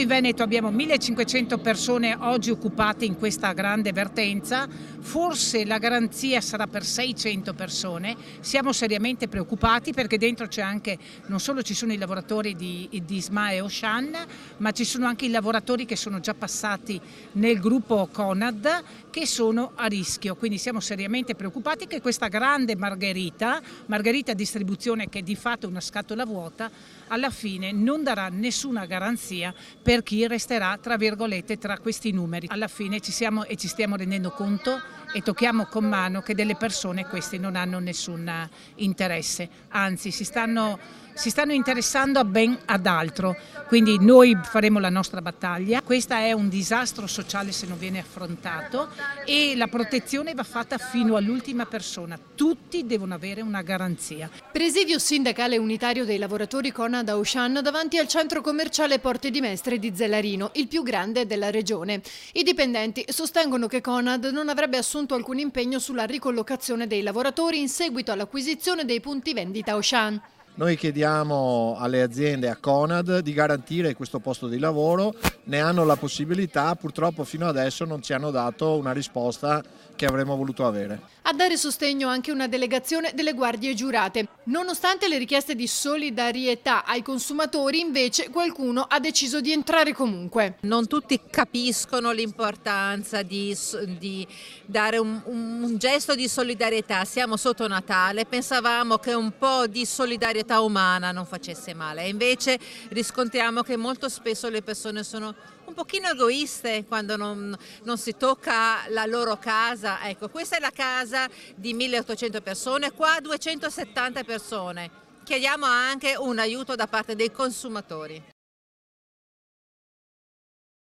In Veneto abbiamo 1500 persone oggi occupate in questa grande vertenza, forse la garanzia sarà per 600 persone, siamo seriamente preoccupati perché dentro c'è anche, non solo ci sono i lavoratori di SMA e Auchan, ma ci sono anche i lavoratori che sono già passati nel gruppo Conad che sono a rischio, quindi siamo seriamente preoccupati che questa grande Margherita Distribuzione, che è di fatto una scatola vuota, alla fine non darà nessuna garanzia per chi resterà tra virgolette tra questi numeri. Alla fine ci stiamo rendendo conto e tocchiamo con mano che delle persone questi non hanno nessun interesse, anzi si stanno interessando ben ad altro, quindi noi faremo la nostra battaglia. Questo è un disastro sociale se non viene affrontato e la protezione va fatta fino all'ultima persona, tutti devono avere una garanzia. Presidio sindacale unitario dei lavoratori Conad Auchan davanti al centro commerciale Porte di Mestre di Zellarino, il più grande della regione. I dipendenti sostengono che Conad non avrebbe assunto alcun impegno sulla ricollocazione dei lavoratori in seguito all'acquisizione dei punti vendita Auchan. Noi chiediamo alle aziende e a Conad di garantire questo posto di lavoro, ne hanno la possibilità, purtroppo fino adesso non ci hanno dato una risposta che avremmo voluto avere. A dare sostegno anche una delegazione delle guardie giurate. Nonostante le richieste di solidarietà ai consumatori, invece qualcuno ha deciso di entrare comunque. Non tutti capiscono l'importanza di dare un gesto di solidarietà. Siamo sotto Natale, pensavamo che un po' di solidarietà umana non facesse male, invece riscontriamo che molto spesso le persone sono un pochino egoiste quando non si tocca la loro casa. Ecco, questa è la casa di 1800 persone, qua 270 persone. Chiediamo anche un aiuto da parte dei consumatori.